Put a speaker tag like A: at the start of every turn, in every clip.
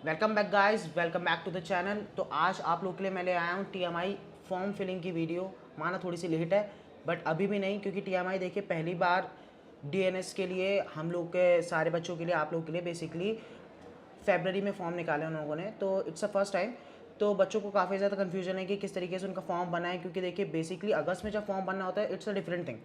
A: Welcome back guys, welcome back to the channel. तो आज आप लोग के लिए मैं ले आया हूँ टीएमआई फॉर्म फिलिंग की वीडियो। माना थोड़ी सी लेट है बट अभी भी नहीं, क्योंकि टीएमआई देखिए पहली बार डीएनएस के लिए हम लोग के सारे बच्चों के लिए, आप लोग के लिए बेसिकली फेबररी में फॉर्म निकाले उन लोगों ने, तो इट्स अ फर्स्ट टाइम। तो बच्चों को काफ़ी ज़्यादा कन्फ्यूजन है कि किस तरीके से उनका फॉर्म बना है, क्योंकि देखिए बेसिकली अगस्त में जब फॉर्म बनना होता है it's a different thing,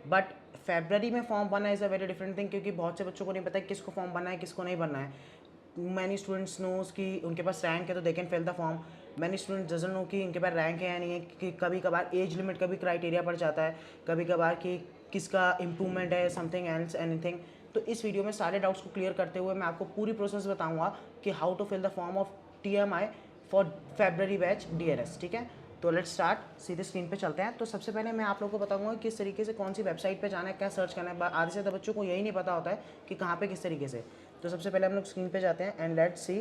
A: but February में फॉर्म बनना is a very different thing, क्योंकि बहुत से बच्चों को नहीं पता है किसको फॉर्म बनना है किसको नहीं बनना है। मैनी स्टूडेंट्स नोज कि उनके पास रैंक है तो they can fill the form. Many students doesn't know कि उनके पास रैंक है या नहीं है, कि कभी कभार एज लिमिट का भी क्राइटेरिया पड़ जाता है, कभी कभार कि किसका इम्प्रूवमेंट है, समथिंग एल्स एनीथिंग। तो इस वीडियो में सारे डाउट्स को क्लियर करते हुए मैं आपको पूरी प्रोसेस बताऊंगा कि how to fill the form of TMI for February batch DNS. ठीक है, तो लेट्स स्टार्ट, सीधे स्क्रीन पे चलते हैं। तो सबसे पहले मैं आप लोगों को बताऊंगा किस तरीके से कौन सी वेबसाइट पे जाना है, क्या सर्च करना है। आधे से ज़्यादा बच्चों को यही नहीं पता होता है कि कहाँ पे किस तरीके से। तो सबसे पहले हम लोग स्क्रीन पे जाते हैं एंड लेट्स सी।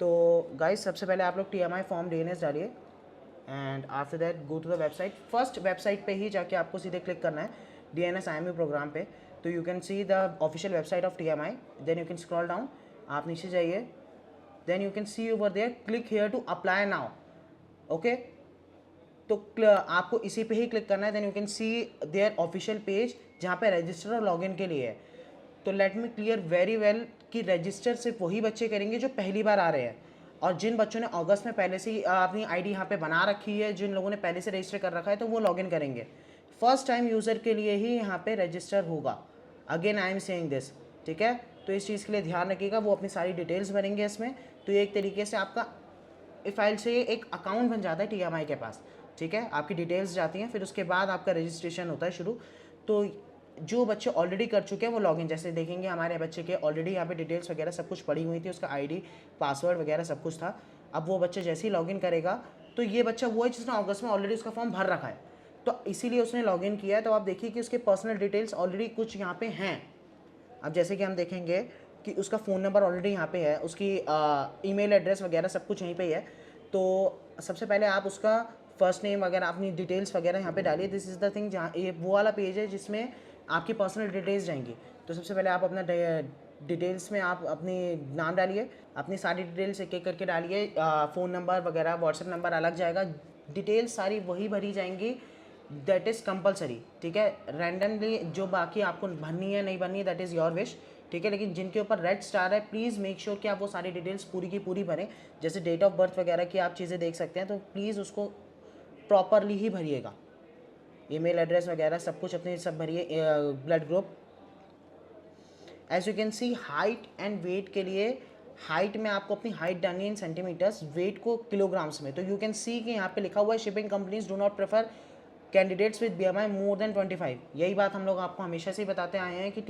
A: तो गाइस सबसे पहले आप लोग टीएमआई फॉर्म डीएनएस डालिए and after that go to the website. First website पे ही जाके आपको सीधे क्लिक करना है डीएनएस आईएमयू प्रोग्राम पे। तो you can see the official website of TMI, then you can scroll down, आप नीचे जाइए, then you can see over there click here to apply now. Okay, तो आपको इसी पे ही क्लिक करना है, then you can see there official page जहाँ पे रजिस्टर और लॉगिन के लिए है। तो let me clear very well कि रजिस्टर सिर्फ वही बच्चे करेंगे जो पहली बार आ रहे हैं, और जिन बच्चों ने अगस्त में पहले से ही अपनी आईडी यहाँ पे बना रखी है, जिन लोगों ने पहले से रजिस्टर कर रखा है, तो वो लॉगिन करेंगे। फर्स्ट टाइम यूज़र के लिए ही यहाँ पे रजिस्टर होगा। Again I am saying this, ठीक है। तो इस चीज़ के लिए ध्यान रखिएगा, वो अपनी सारी डिटेल्स भरेंगे इसमें। तो ये एक तरीके से आपका फाइल से एक अकाउंट बन जाता है टीएमआई के पास। ठीक है, आपकी डिटेल्स जाती हैं, फिर उसके बाद आपका रजिस्ट्रेशन होता है शुरू। तो जो बच्चे ऑलरेडी कर चुके हैं वो लॉगिन, जैसे देखेंगे हमारे बच्चे के ऑलरेडी यहाँ पे डिटेल्स वगैरह सब कुछ पड़ी हुई थी, उसका आईडी पासवर्ड वगैरह सब कुछ था। अब वो बच्चे जैसे ही लॉगिन करेगा, तो ये बच्चा वो है जिसने अगस्त में ऑलरेडी उसका फॉर्म भर रखा है, तो इसीलिए उसने लॉगिन किया है। तो आप देखिए कि उसके पर्सनल डिटेल्स ऑलरेडी कुछ यहाँ पे हैं। अब जैसे कि हम देखेंगे कि उसका फ़ोन नंबर ऑलरेडी यहाँ पे है, उसकी ईमेल एड्रेस वगैरह सब कुछ यहीं पे ही है। तो सबसे पहले आप उसका फर्स्ट नेम वगैरह अपनी डिटेल्स वगैरह यहाँ पे डालिए। दिस इज़ द थिंग, जहाँ ये वो वाला पेज है जिसमें आपकी पर्सनल डिटेल्स जाएंगी। तो सबसे पहले आप अपना डिटेल्स में आप अपनी नाम डालिए, अपनी सारी डिटेल्स एक एक करके डालिए। फ़ोन नंबर वगैरह, व्हाट्सएप नंबर अलग जाएगा, डिटेल्स सारी वही भरी जाएंगी। दैट इज़ कंपलसरी, ठीक है। रैंडमली जो बाकी आपको भरनी है नहीं भरनी है दैट इज़ योर विश, ठीक है। लेकिन जिनके ऊपर रेड स्टार है प्लीज़ मेक श्योर कि आप वो सारी डिटेल्स पूरी की पूरी भरें। जैसे डेट ऑफ बर्थ वगैरह की आप चीज़ें देख सकते हैं, तो प्लीज़ उसको प्रॉपरली ही भरिएगा। ईमेल एड्रेस वगैरह सब कुछ अपने सब भरिए। Blood group, as you can see height and weight के लिए, हाइट में आपको अपनी हाइट डालनी है इन सेंटीमीटर्स, वेट को किलोग्राम्स में। तो यू कैन सी कि यहाँ पे लिखा हुआ है shipping companies do not prefer candidates with BMI more than 25। यही बात हम लोग आपको हमेशा से ही बताते आए हैं कि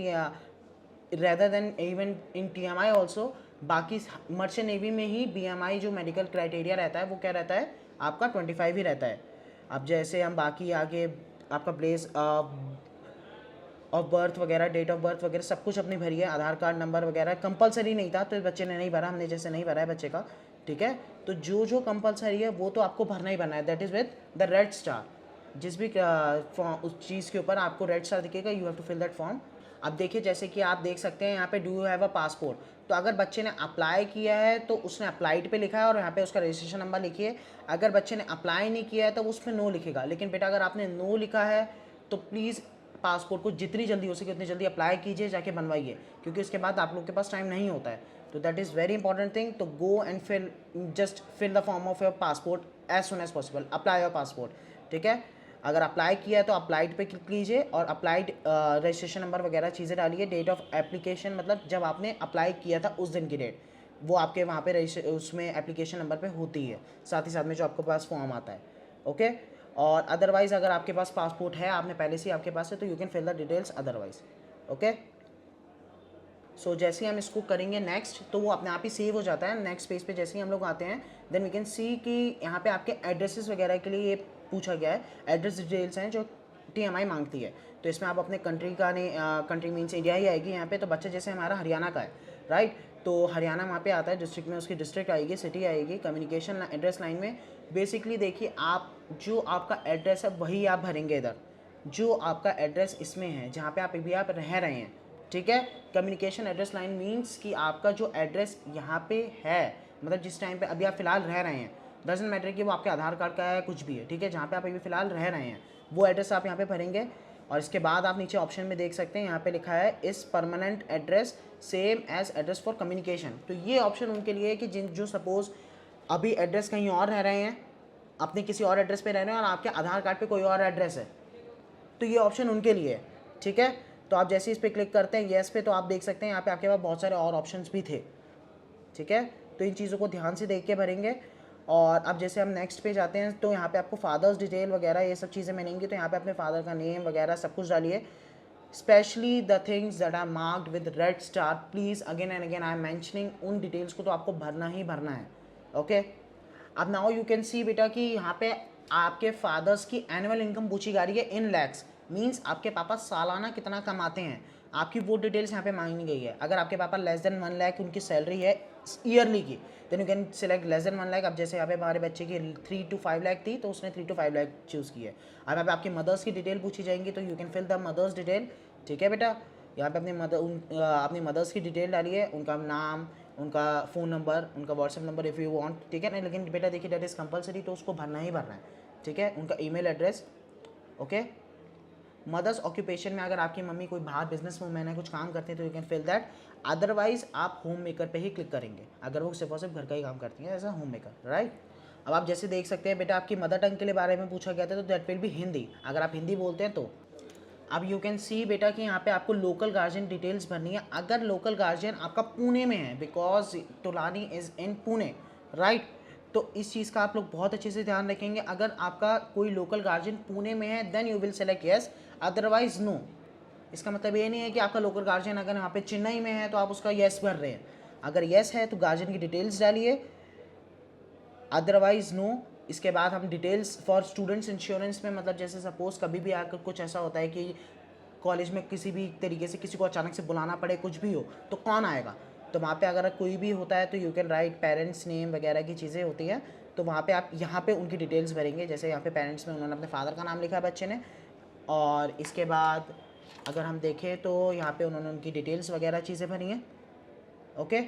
A: rather than even in TMI also, बाकी मर्चेंट नेवी में ही बीएमआई जो मेडिकल क्राइटेरिया रहता है वो क्या रहता है आपका 25 ही रहता है। अब जैसे हम बाकी आगे आपका प्लेस ऑफ बर्थ वगैरह, डेट ऑफ बर्थ वगैरह सब कुछ अपनी भरी है। आधार कार्ड नंबर वगैरह कंपलसरी नहीं था तो बच्चे ने नहीं भरा, हमने जैसे नहीं भरा है बच्चे का, ठीक है। तो जो जो कंपलसरी है वो तो आपको भरना ही भरना है, that is with the red star. जिस भी उस चीज़ के ऊपर आपको रेड स्टार दिखेगा, you have to fill that form. अब देखिए जैसे कि आप देख सकते हैं यहाँ पे do you have a passport. तो अगर बच्चे ने अप्लाई किया है तो उसने अप्लाइड पे लिखा है और यहाँ पे उसका रजिस्ट्रेशन नंबर लिखिए। अगर बच्चे ने अप्लाई नहीं किया है तो उसमें नो लिखेगा। लेकिन बेटा अगर आपने नो लिखा है तो प्लीज़ पासपोर्ट को जितनी जल्दी हो सके उतनी जल्दी अप्लाई कीजिए, जाके बनवाइए, क्योंकि उसके बाद आप लोग के पास टाइम नहीं होता है। तो that is very important thing. तो go and just fill the form of your passport as soon as possible, apply your passport, ठीक है। अगर अप्लाई किया है तो अप्लाइड पे क्लिक कीजिए और अप्लाइड रजिस्ट्रेशन नंबर वगैरह चीज़ें डालिए। डेट ऑफ एप्लीकेशन मतलब जब आपने अप्लाई किया था उस दिन की डेट, वो आपके वहाँ पे उसमें एप्लीकेशन नंबर पे होती है, साथ ही साथ में जो आपके पास फॉर्म आता है, ओके। और अदरवाइज़ अगर आपके पास पासपोर्ट है, आपने पहले से आपके पास है, तो you can fill the details otherwise, okay. So जैसे ही हम इसको करेंगे नेक्स्ट, तो वो अपने आप ही सेव हो जाता है। नेक्स्ट पेज पे जैसे ही हम लोग आते हैं, देन वी कैन सी कि यहाँ पे आपके एड्रेसेस वगैरह के लिए ये पूछा गया है। एड्रेस डिटेल्स हैं जो टीएमआई मांगती है। तो इसमें आप अपने कंट्री का नहीं, कंट्री मीन्स इंडिया ही आएगी यहाँ पे। तो बच्चा जैसे हमारा हरियाणा का है, राइट, तो हरियाणा वहाँ पे आता है, डिस्ट्रिक्ट में उसकी डिस्ट्रिक्ट आएगी, सिटी आएगी। कम्युनिकेशन एड्रेस लाइन में बेसिकली देखिए आप जो आपका एड्रेस है वही आप भरेंगे इधर, जो आपका एड्रेस इसमें है जहाँ पे आप अभी आप रह रहे हैं, ठीक है। कम्युनिकेशन एड्रेस लाइन मीन्स कि आपका जो एड्रेस यहाँ पे है, मतलब जिस टाइम पे अभी आप फिलहाल रह रहे हैं, डजंट मैटर कि वो आपके आधार कार्ड का है कुछ भी है, ठीक है, जहाँ पे आप अभी फिलहाल रह रहे हैं वो एड्रेस आप यहाँ पे भरेंगे। और इसके बाद आप नीचे ऑप्शन में देख सकते हैं यहाँ पे लिखा है इस permanent address same as address for communication. तो ये ऑप्शन उनके लिए है कि जिन जो सपोज अभी एड्रेस कहीं और रह रहे हैं, अपने किसी और एड्रेस पे रह रहे हैं और आपके आधार कार्ड पे कोई और एड्रेस है, तो ये ऑप्शन उनके लिए है, ठीक है। तो आप जैसे इस पर क्लिक करते हैं येस पे, तो आप देख सकते हैं यहाँ पे आपके पास बहुत सारे और ऑप्शंस भी थे, ठीक है। तो इन चीज़ों को ध्यान से देख के भरेंगे। और अब जैसे हम नेक्स्ट पे जाते हैं तो यहाँ पे आपको फादर्स डिटेल वगैरह ये सब चीज़ें मिलेंगी। तो यहाँ पे अपने फादर का नेम वगैरह सब कुछ डालिए, specially the things that are marked with red star, please again and again I am mentioning, उन डिटेल्स को तो आपको भरना ही भरना है, ओके। अब नाउ यू कैन सी बेटा कि यहाँ पे आपके फादर्स की एनुअल इनकम पूछी जा रही है इन लैक्स, मीन्स आपके पापा सालाना कितना कमाते हैं, आपकी वो डिटेल्स यहाँ पे मांगी गई है। अगर आपके पापा लेस देन 1 लाख उनकी सैलरी है ईयरली की, then you can select less than 1 lakh. अब जैसे यहाँ पे हमारे बच्चे की 3 to 5 लाख थी तो उसने 3 to 5 लाख चूज़ की है। अब यहाँ पे आपकी मदर्स की डिटेल पूछी जाएंगी तो you can fill the mother's detail, ठीक है बेटा। यहाँ पे अपनी मदर्स की डिटेल डालिए, उनका नाम, उनका फ़ोन नंबर, उनका WhatsApp number if you want, ठीक है ना। लेकिन बेटा देखिए दैट इज़ कंपलसरी, तो उसको भरना ही भरना है, ठीक है। उनका email address, okay. Mother's occupation में अगर आपकी मम्मी कोई बाहर बिजनेस वूमेन है, कुछ काम करते हैं, तो you can fill that. Otherwise आप होम मेकर पे ही क्लिक करेंगे अगर वो सिर्फ और सिर्फ घर का ही काम करती हैं as a home maker, right. अब आप जैसे देख सकते हैं बेटा आपकी मदर टंग के लिए बारे में पूछा गया था, तो दैट विल बी हिंदी, अगर आप हिंदी बोलते हैं तो। अब यू कैन सी बेटा कि यहाँ पे आपको लोकल गार्जियन डिटेल्स भरनी है। अगर लोकल गार्जियन आपका पुणे में है, because Tolani is in Pune, right, तो इस चीज़ का आप लोग बहुत अच्छे से ध्यान रखेंगे। अगर आपका कोई लोकल गार्जियन पुणे में है then you will select yes, otherwise no. इसका मतलब ये नहीं है कि आपका लोकल गार्जियन अगर यहाँ पे चेन्नई में है तो आप उसका येस भर रहे हैं। अगर येस है तो गार्जियन की डिटेल्स डालिए, अदरवाइज नो। इसके बाद हम डिटेल्स फॉर स्टूडेंट्स इंश्योरेंस में, मतलब जैसे सपोज़ कभी भी आकर कुछ ऐसा होता है कि कॉलेज में किसी भी तरीके से किसी को अचानक से बुलाना पड़े, कुछ भी हो, तो कौन आएगा। तो वहाँ पे अगर कोई भी होता है तो you can write parents name वगैरह की चीज़ें होती हैं, तो वहाँ पे आप यहाँ पे उनकी डिटेल्स भरेंगे। जैसे यहाँ पे पेरेंट्स में उन्होंने अपने फादर का नाम लिखा है बच्चे ने, और इसके बाद अगर हम देखें तो यहाँ पे उन्होंने उनकी डिटेल्स वगैरह चीज़ें भरी हैं, ओके।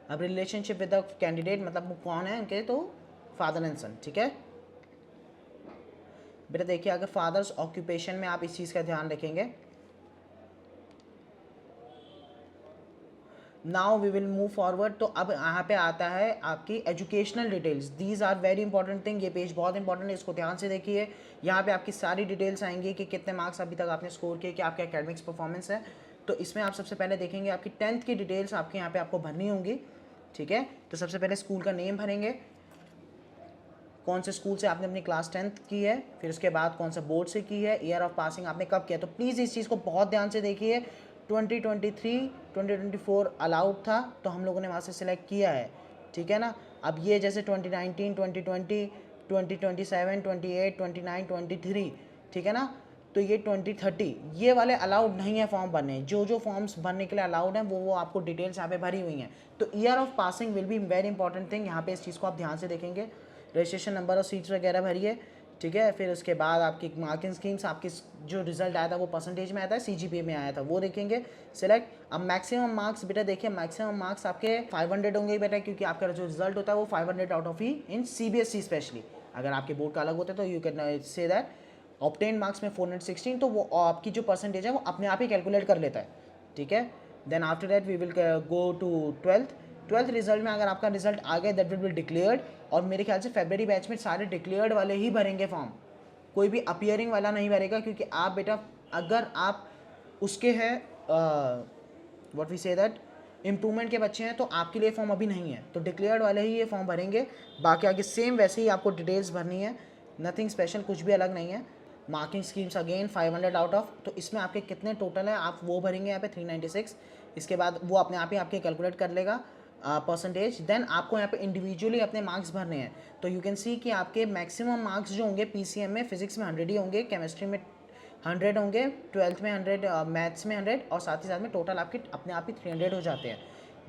A: अब रिलेशनशिप विद द कैंडिडेट, मतलब वो कौन है उनके, तो फादर एंड सन, ठीक है बेटा। देखिए अगर फादर्स ऑक्यूपेशन में आप इस चीज़ का ध्यान रखेंगे, now we will move forward. तो अब यहाँ पे आता है आपकी educational details, these are very important thing. ये पेज बहुत इंपॉर्टेंट है, इसको ध्यान से देखिए। यहाँ पे आपकी सारी डिटेल्स आएंगी कि कितने मार्क्स अभी तक आपने स्कोर किए, कि आपका एकेडमिक्स परफॉर्मेंस है। तो इसमें आप सबसे पहले देखेंगे आपकी 10th की डिटेल्स आपके यहाँ पे आपको भरनी होंगी, ठीक है। तो सबसे पहले स्कूल का नेम भरेंगे, कौन से स्कूल से आपने अपनी क्लास 10th की है, फिर उसके बाद कौन सा बोर्ड से की है, ईयर ऑफ पासिंग आपने कब किया। तो प्लीज़ इस चीज़ को बहुत ध्यान से देखिए। 2023 2024 अलाउड था तो हम लोगों ने वहाँ से सिलेक्ट किया है, ठीक है ना। अब ये जैसे 2019 2020 2027 28 29 23, ठीक है ना, तो ये 2030 ये वाले अलाउड नहीं है फॉर्म भरने। जो जो फॉर्म्स भरने के लिए अलाउड हैं वो आपको डिटेल्स यहाँ पे भरी हुई हैं। तो year of passing will be very important thing, यहाँ पे इस चीज़ को आप ध्यान से देखेंगे। रजिस्ट्रेशन नंबर और सीट्स वगैरह भरिए, ठीक है। फिर उसके बाद आपकी मार्किंग स्कीम्स, आपकी जो रिजल्ट आया था वो परसेंटेज में आया था, सीजीपीए में आया था, वो देखेंगे सिलेक्ट। अब मैक्सिमम मार्क्स बेटा देखिए, मैक्सिमम मार्क्स आपके 500 होंगे बेटा, क्योंकि आपका जो रिजल्ट होता है वो 500 out of he in CBSE specially. अगर आपके बोर्ड का अलग होता है तो you can say that obtain marks में 416, तो वो आपकी जो परसेंटेज है वो अपने आप ही कैलकुलेट कर लेता है, ठीक है। Then after that we will go to 12th result में। अगर आपका रिजल्ट आ गया दैट विल बी डिक्लेयर्ड, और मेरे ख्याल से फरवरी बैच में सारे डिक्लेयर्ड वाले ही भरेंगे फॉर्म, कोई भी अपीयरिंग वाला नहीं भरेगा। क्योंकि आप बेटा अगर आप उसके हैं what we say that improvement के बच्चे हैं तो आपके लिए फॉर्म अभी नहीं है, तो डिक्लेयर्ड वाले ही ये फॉर्म भरेंगे। बाकी आगे सेम वैसे ही आपको डिटेल्स भरनी है, नथिंग स्पेशल, कुछ भी अलग नहीं है। Marking schemes again 500 out of, तो इसमें आपके कितने टोटल है आप वो भरेंगे यहाँ पे 396। इसके बाद वो अपने आप ही आपके कैलकुलेट कर लेगा परसेंटेज। देन आपको यहाँ पे इंडिविजुअली अपने मार्क्स भरने हैं। तो यू कैन सी कि आपके मैक्सिमम मार्क्स जो होंगे पीसीएम में, फिजिक्स में 100 ही होंगे, केमिस्ट्री में 100 होंगे, 12th में 100, मैथ्स में 100, और साथ ही साथ में टोटल आपके अपने आप ही 300 हो जाते हैं।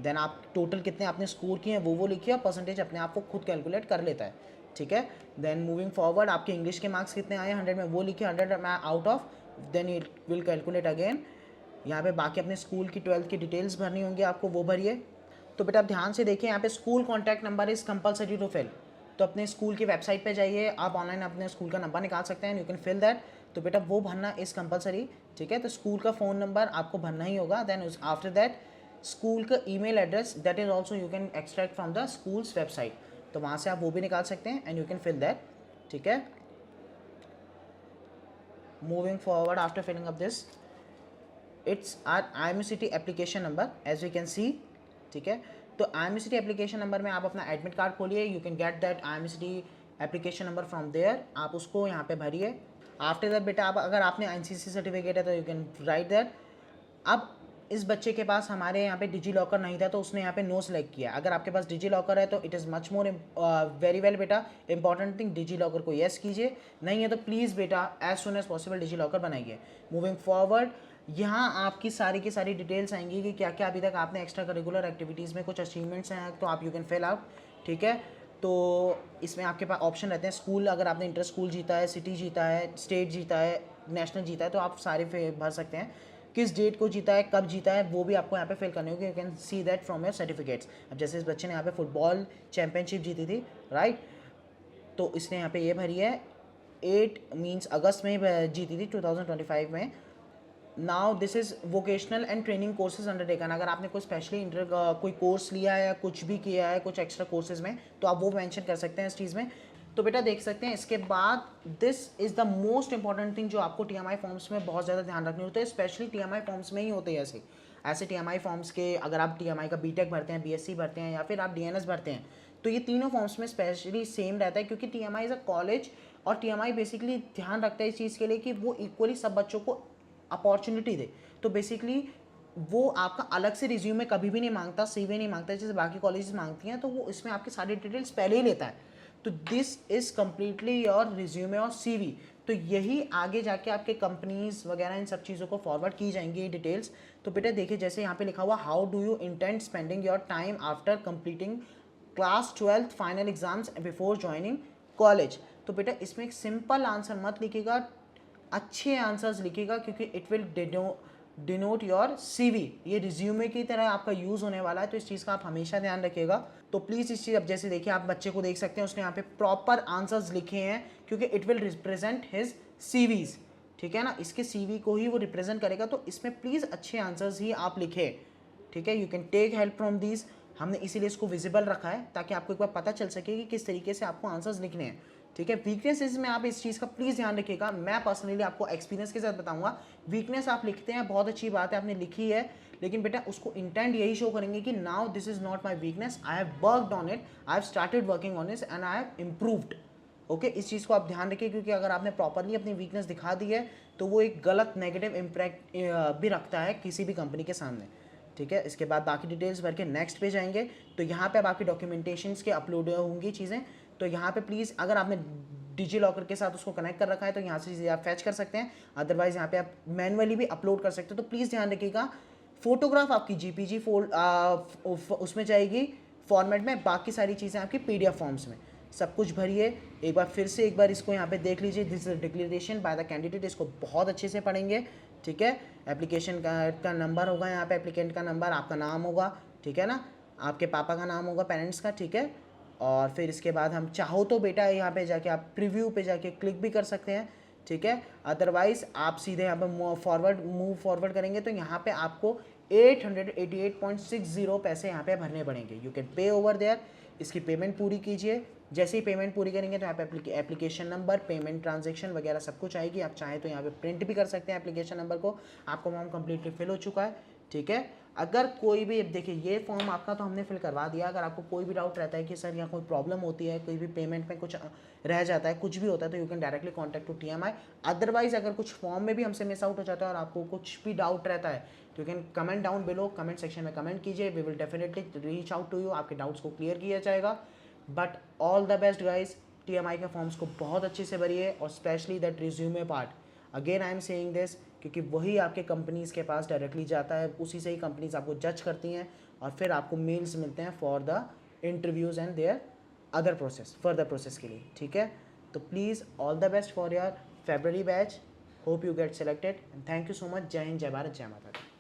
A: देन आप टोटल कितने आपने स्कोर किए हैं वो लिखिए, और परसेंटेज अपने आप को खुद कैलकुलेट कर लेता है, ठीक है। देन मूविंग फॉरवर्ड आपके इंग्लिश के मार्क्स कितने आए 100 में वो लिखिए, 100 में out of then it will calculate again. यहाँ पे बाकी अपने स्कूल की 12th की डिटेल्स भरनी होंगी आपको, वो भरिए। तो बेटा आप ध्यान से देखिए, यहाँ पे school contact number is compulsory to fill. तो अपने स्कूल की वेबसाइट पे जाइए, आप ऑनलाइन अपने स्कूल का नंबर निकाल सकते हैं, यू कैन फिल दैट। तो बेटा वो भरना इज़ कंपलसरी, ठीक है। तो स्कूल का फ़ोन नंबर आपको भरना ही होगा। देन आफ्टर दैट स्कूल का email address, that is also you can extract from the school's website. तो वहाँ से आप वो भी निकाल सकते हैं and you can fill that, ठीक है। Moving forward after filling up this, it's are IMCT application number as we can see, ठीक है। तो IMCT एप्लीकेशन नंबर में आप अपना एडमिट कार्ड खोलिए, you can get that IMCT application number from there, आप उसको यहाँ पे भरिए। आफ्टर दैट बेटा आप अगर आपने NCC सर्टिफिकेट है तो यू कैन राइट दैट। अब इस बच्चे के पास हमारे यहाँ पे डिजी लॉकर नहीं था तो उसने यहाँ पे नो सेलेक्ट किया। अगर आपके पास डिजी लॉकर है तो it is much more very well बेटा, इंपॉर्टेंट थिंग डिजी लॉकर को येस कीजिए, नहीं है तो प्लीज़ बेटा as soon as possible digi locker बनाइए। मूविंग फॉरवर्ड, यहाँ आपकी सारी की सारी डिटेल्स आएंगी कि क्या क्या अभी तक आपने एक्स्ट्रा करिकुलर एक्टिविटीज़ में कुछ अचीवमेंट्स हैं तो आप यू कैन फिल आउट, ठीक है। तो इसमें आपके पास ऑप्शन रहते हैं, स्कूल अगर आपने इंटर स्कूल जीता है, सिटी जीता है, स्टेट जीता है, नेशनल जीता है, तो आप सारे भर सकते हैं। किस डेट को जीता है, कब जीता है, वो भी आपको यहाँ पे फिल करनी होगी, you can see that from your certificates. अब जैसे इस बच्चे ने यहाँ पे फुटबॉल चैम्पियनशिप जीती थी, राइट, तो इसने यहाँ पे ये भरी है 8 मीन्स अगस्त में जीती थी 2025 में। Now this is vocational and training courses undertaken, अगर आपने कोई स्पेशली कोई कोर्स लिया है या कुछ भी किया है कुछ एक्स्ट्रा कोर्सेज में तो आप वो मेंशन कर सकते हैं इस चीज़ में। तो बेटा देख सकते हैं इसके बाद this is the most important thing जो आपको TMI फॉर्म्स में बहुत ज़्यादा ध्यान रखनी होती है, स्पेशली TMI फॉर्म्स में ही होते हैं ऐसे TMI फॉर्म्स के। अगर आप TMI का BTech भरते हैं, BSc भरते हैं या फिर आप DNS भरते हैं तो ये तीनों फॉर्म्स में स्पेशली सेम रहता है, क्योंकि TMI इज़ अ कॉलेज और TMI बेसिकली ध्यान रखता है इस चीज़ के लिए कि वो इक्वली सब बच्चों को अपॉर्चुनिटी दे। तो बेसिकली वो आपका अलग से रिज्यूमे कभी भी नहीं मांगता, CV नहीं मांगता जैसे बाकी कॉलेजेस मांगती हैं, तो वो इसमें आपकी सारी डिटेल्स पहले ही लेता है। तो this is completely your resume और CV। तो यही आगे जाके आपके कंपनीज वगैरह इन सब चीज़ों को फॉरवर्ड की जाएंगी डिटेल्स। तो बेटा देखिए जैसे यहाँ पे लिखा हुआ, how do you intend spending your time after completing class 12th final exams before joining college. तो बेटा इसमें एक सिंपल आंसर मत लिखिएगा, अच्छे आंसर्स लिखिएगा, क्योंकि it will denote your CV, ये रिज्यूमे की तरह आपका यूज़ होने वाला है, तो इस चीज़ का आप हमेशा ध्यान रखिएगा। तो प्लीज़ इस चीज़, अब जैसे देखिए आप बच्चे को देख सकते हैं उसने यहाँ पे प्रॉपर आंसर्स लिखे हैं, क्योंकि it will represent his CVs, ठीक है ना, इसके CV को ही वो रिप्रेजेंट करेगा। तो इसमें प्लीज़ अच्छे आंसर्स ही आप लिखें, ठीक है। You can take help from these, हमने इसीलिए इसको विजिबल रखा है ताकि आपको एक बार पता चल सके कि किस तरीके से आपको आंसर्स लिखने हैं, ठीक है। वीकनेसेस में आप इस चीज़ का प्लीज़ ध्यान रखिएगा, मैं पर्सनली आपको एक्सपीरियंस के साथ बताऊंगा। वीकनेस आप लिखते हैं, बहुत अच्छी बात है, आपने लिखी है, लेकिन बेटा उसको इंटेंट यही शो करेंगे कि now this is not my weakness, I have worked on it, I have started working on it and I have improved. Okay, इस चीज़ को आप ध्यान रखिए, क्योंकि अगर आपने प्रॉपरली अपनी वीकनेस दिखा दी है तो वो एक गलत नेगेटिव इम्पैक्ट भी रखता है किसी भी कंपनी के सामने, ठीक है। इसके बाद बाकी डिटेल्स भर के नेक्स्ट पे जाएंगे, तो यहाँ पे अब आपकी डॉक्यूमेंटेशंस के अपलोड होंगी चीज़ें। तो यहाँ पे प्लीज़ अगर आपने डिजी लॉकर के साथ उसको कनेक्ट कर रखा है तो यहाँ से चीज़ें आप फैच कर सकते हैं, अदरवाइज़ यहाँ पे आप मैनुअली भी अपलोड कर सकते हो। तो प्लीज़ ध्यान रखिएगा, फोटोग्राफ आपकी GPG उसमें जाएगी फॉर्मेट में, बाकी सारी चीज़ें आपकी PDF फॉर्म्स में। सब कुछ भरिए, एक बार फिर से एक बार इसको यहाँ पे देख लीजिए, this is declaration by the candidate, इसको बहुत अच्छे से पढ़ेंगे, ठीक है। एप्लीकेशन का नंबर होगा यहाँ पे, एप्लीकेंट का नंबर, आपका नाम होगा, ठीक है ना, आपके पापा का नाम होगा, पेरेंट्स का, ठीक है। और फिर इसके बाद हम चाहो तो बेटा यहाँ पे जाके आप प्रीव्यू पे जाके क्लिक भी कर सकते हैं, ठीक है। अदरवाइज आप सीधे यहाँ पे मूव फॉरवर्ड करेंगे तो यहाँ पे आपको 888.60 पैसे यहाँ पे भरने पड़ेंगे, you can pay over there. इसकी पेमेंट पूरी कीजिए, जैसे ही पेमेंट पूरी करेंगे तो यहाँ पे एप्लीकेशन नंबर, पेमेंट ट्रांजेक्शन वगैरह सब कुछ आएगी। आप चाहें तो यहाँ पे प्रिंट भी कर सकते हैं एप्लीकेशन नंबर को, आपका फॉर्म कम्प्लीटली फिल हो चुका है, ठीक है। अगर कोई भी, देखिए ये फॉर्म आपका तो हमने फिल करवा दिया, अगर आपको कोई भी डाउट रहता है कि सर यहाँ कोई प्रॉब्लम होती है, कोई भी पेमेंट में कुछ रह जाता है, कुछ भी होता है, तो you can directly contact to TMI। Otherwise अगर कुछ फॉर्म में भी हमसे मिस आउट हो जाता है और आपको कुछ भी डाउट रहता है तो you can comment down below, comment section में कमेंट कीजिए, we will definitely reach out to you, आपके डाउट्स को क्लियर किया जाएगा। But all the best guys, TMI के फॉर्म्स को बहुत अच्छे से भरिए, और specially that resume part, again I am saying this, क्योंकि वही आपके कंपनीज़ के पास डायरेक्टली जाता है, उसी से ही कंपनीज आपको जज करती हैं और फिर आपको मेल्स मिलते हैं for the interviews and their other process, further process के लिए, ठीक है। तो please all the best for your February batch, hope you get selected and thank you so much. जय हिंद, जय भारत, जय माता दी।